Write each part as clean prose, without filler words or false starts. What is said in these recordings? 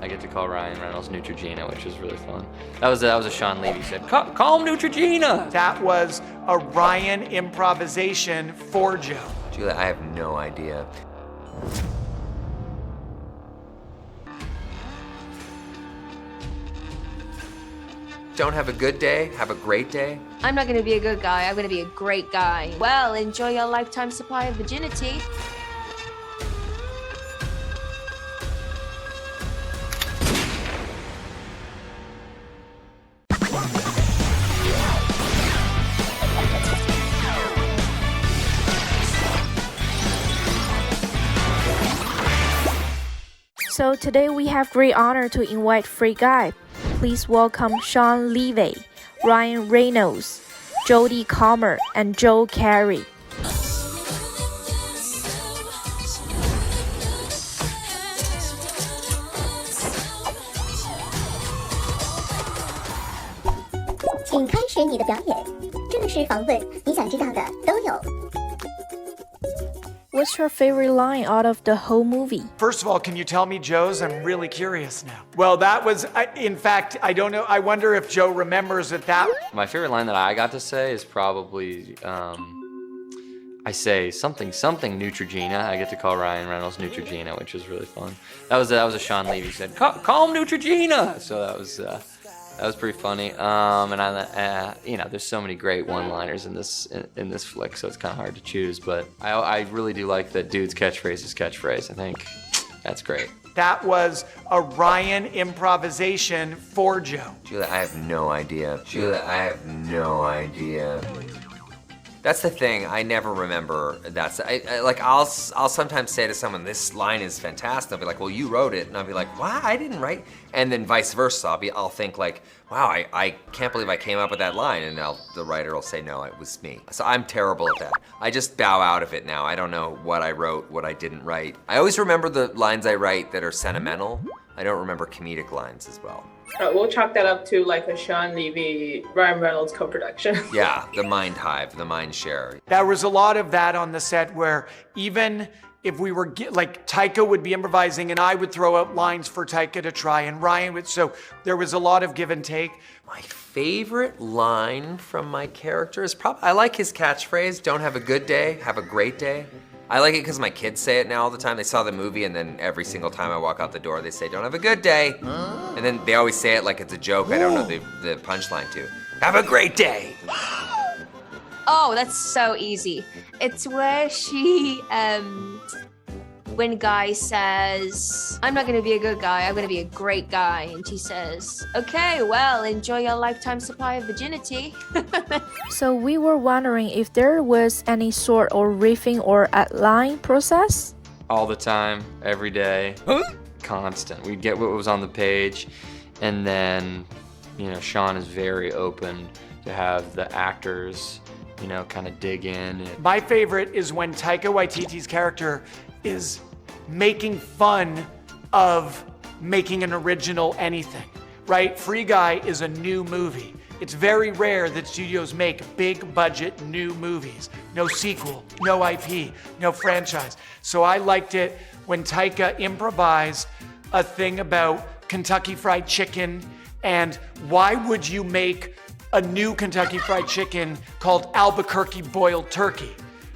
I get to call Ryan Reynolds Neutrogena, which was really fun. That was a Sean Levy said, call him Neutrogena. That was a Ryan improvisation for Joe. Julia, I have no idea. Don't have a good day, have a great day. I'm not gonna be a good guy, I'm gonna be a great guy. Well, enjoy your lifetime supply of virginity. 'So today we have great honor to invite Free Guy. Please welcome Sean Levy, Ryan Reynolds, Jodie Comer, and Joe Carey. 请开始你的表演，这里是访问，你想知道的都有。What's your favorite line out of the whole movie? First of all, can you tell me Joe's? I'm really curious now. Well, that was, in fact, I don't know. I wonder if Joe remembers that. My favorite line that I got to say is probably, I say something Neutrogena. I get to call Ryan Reynolds Neutrogena, which was really fun. That was a Sean Levy said, call him Neutrogena. So that was pretty funny. And there's so many great one-liners in this flick, so it's kind of hard to choose. But I really do like that dude's catchphrase. I think that's great. That was a Ryan improvisation for Joe. Julia, I have no idea. That's the thing. I never remember that. I'll sometimes say to someone, "This line is fantastic." They'll be like, "Well, you wrote it," and I'll be like, "Wow, I didn't write." And then vice versa. I'll think like, "Wow, I can't believe I came up with that line," and the writer will say, "No, it was me." So I'm terrible at that. I just bow out of it now. I don't know what I wrote, what I didn't write. I always remember the lines I write that are sentimental. I don't remember comedic lines as well. We'll chalk that up to like a Sean Levy, Ryan Reynolds co-production. Yeah, the mind hive, the mind share. There was a lot of that on the set where even if we were, like Taika would be improvising and I would throw out lines for Taika to try and Ryan would, so there was a lot of give and take. My favorite line from my character is I like his catchphrase, "Don't have a good day, have a great day." I like it because my kids say it now all the time. They saw the movie and then every single time I walk out the door, they say, "Don't have a good day." And then they always say it like it's a joke. I don't know the punchline to. "Have a great day." Oh, that's so easy. It's where she, when Guy says, "I'm not gonna be a good guy, I'm gonna be a great guy," and she says, "Okay, well, enjoy your lifetime supply of virginity." So we were wondering if there was any sort of riffing or outline process? All the time, every day, constant. We'd get what was on the page, and then, Sean is very open to have the actors, kind of dig in. My favorite is when Taika Waititi's character is making fun of making an original anything, right? Free Guy is a new movie. It's very rare that studios make big budget new movies. No sequel, no IP, no franchise. So I liked it when Taika improvised a thing about Kentucky Fried Chicken and why would you make a new Kentucky Fried Chicken called Albuquerque Boiled Turkey?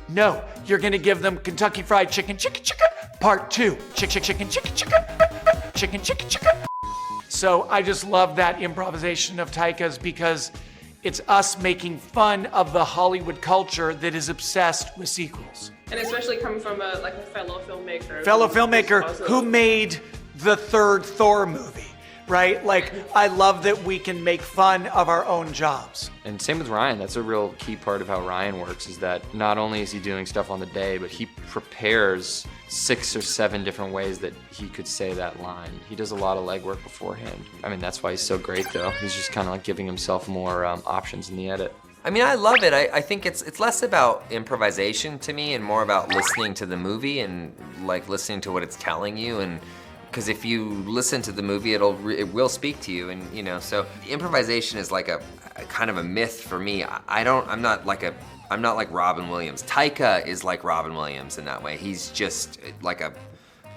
No, you're gonna give them Kentucky Fried Chicken, part 2. Chicken. So I just love that improvisation of Taika's because it's us making fun of the Hollywood culture that is obsessed with sequels. And especially coming from a fellow filmmaker. Who made the third Thor movie, right? Like, I love that we can make fun of our own jobs. And same with Ryan. That's a real key part of how Ryan works, is that not only is he doing stuff on the day, but he prepares 6 or 7 different ways that he could say that line. He does a lot of legwork beforehand. I mean, that's why he's so great, though. He's just kind of like giving himself more options in the edit. I mean, I love it. I think it's less about improvisation to me and more about listening to the movie and like listening to what it's telling you. And because if you listen to the movie, it will speak to you. And so improvisation is like a kind of a myth for me. I'm not like Robin Williams. Taika is like Robin Williams in that way. He's just like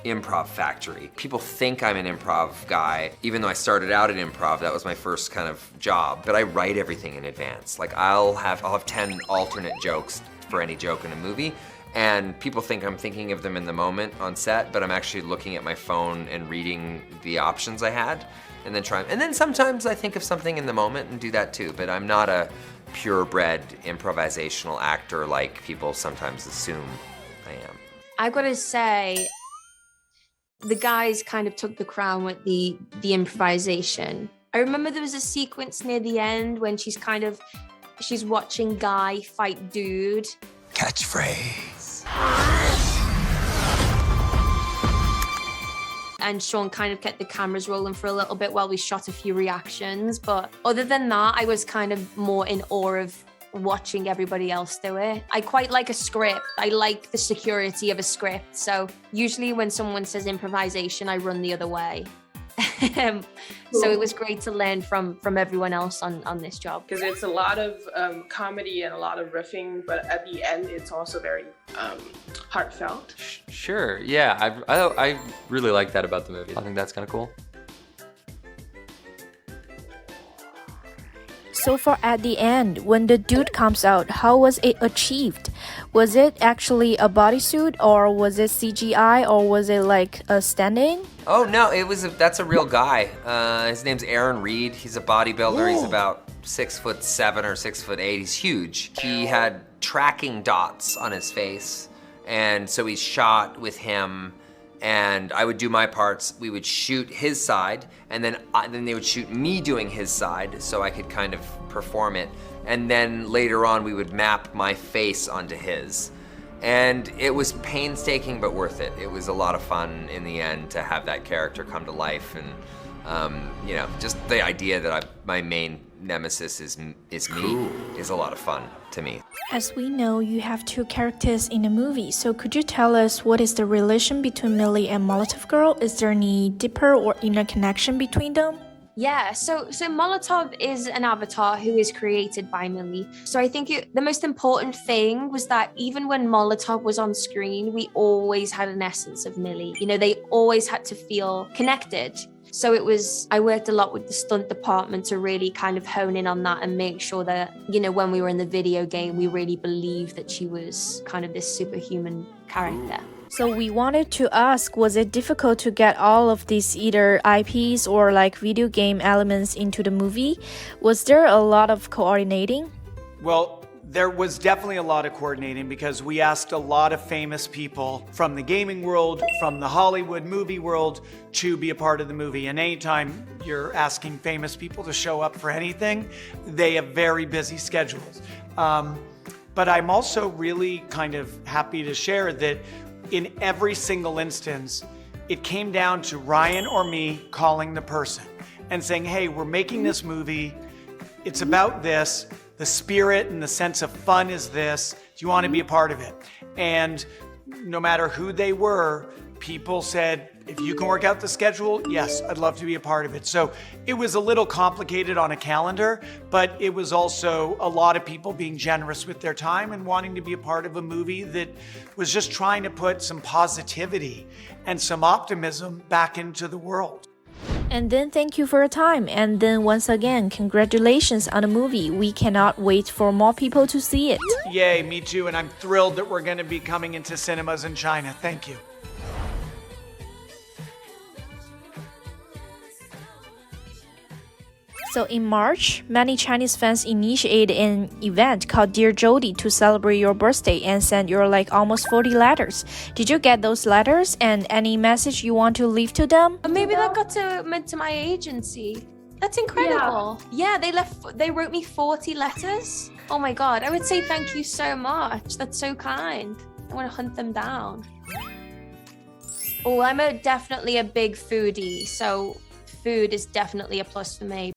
improv factory. People think I'm an improv guy, even though I started out in improv, that was my first kind of job, but I write everything in advance. Like I'll have 10 alternate jokes for any joke in a movie, and people think I'm thinking of them in the moment on set, but I'm actually looking at my phone and reading the options I had, and then trying, and then sometimes I think of something in the moment and do that too, but I'm not a purebred improvisational actor like people sometimes assume I am. I gotta say, the guys kind of took the crown with the improvisation. I remember there was a sequence near the end when she's watching Guy fight Dude. Catchphrase. And Sean kind of kept the cameras rolling for a little bit while we shot a few reactions. But other than that, I was kind of more in awe of watching everybody else do it. I quite like a script. I like the security of a script. So usually when someone says improvisation, I run the other way. So it was great to learn from everyone else on this job. Because it's a lot of comedy and a lot of riffing, but at the end, it's also very heartfelt. Sure, yeah, I really like that about the movie. I think that's kind of cool. So far at the end, when the dude comes out, how was it achieved? Was it actually a bodysuit, or was it CGI, or was it like a stand-in? Oh no, that's a real guy. His name's Aaron Reed. He's a bodybuilder. He's about 6'7" or 6'8". He's huge. He had tracking dots on his face, and so we shot with him. And I would do my parts. We would shoot his side, and then they would shoot me doing his side, so I could kind of perform it. And then later on, we would map my face onto his. And it was painstaking but worth it. It was a lot of fun in the end to have that character come to life, and you know, just the idea that my main nemesis is me is a lot of fun to me. As we know, you have two characters in the movie, so could you tell us what is the relation between Millie and Molotov Girl? Is there any deeper or inner connection between them? Yeah, so Molotov is an avatar who is created by Millie. So I think the most important thing was that even when Molotov was on screen, we always had an essence of Millie. You know, they always had to feel connected. So I worked a lot with the stunt department to really kind of hone in on that and make sure that, you know, when we were in the video game, we really believed that she was kind of this superhuman character. So we wanted to ask, was it difficult to get all of these either IPs or like video game elements into the movie? Was there a lot of coordinating? Well, there was definitely a lot of coordinating because we asked a lot of famous people from the gaming world, from the Hollywood movie world to be a part of the movie. And anytime you're asking famous people to show up for anything, they have very busy schedules. But I'm also really kind of happy to share that in every single instance, it came down to Ryan or me calling the person and saying, hey, we're making this movie. It's about this. The spirit and the sense of fun is this. Do you want to be a part of it? And no matter who they were, people said, if you can work out the schedule, yes, I'd love to be a part of it. So it was a little complicated on a calendar, but it was also a lot of people being generous with their time and wanting to be a part of a movie that was just trying to put some positivity and some optimism back into the world. And then thank you for your time. And then once again, congratulations on the movie. We cannot wait for more people to see it. Yay, me too. And I'm thrilled that we're going to be coming into cinemas in China. Thank you. So in March, many Chinese fans initiated an event called Dear Jody to celebrate your birthday and send your like almost 40 letters. Did you get those letters and any message you want to leave to them? Maybe that got meant to my agency. That's incredible. Yeah, they wrote me 40 letters. Oh my God, I would say thank you so much. That's so kind. I want to hunt them down. Oh, I'm definitely a big foodie, so food is definitely a plus for me.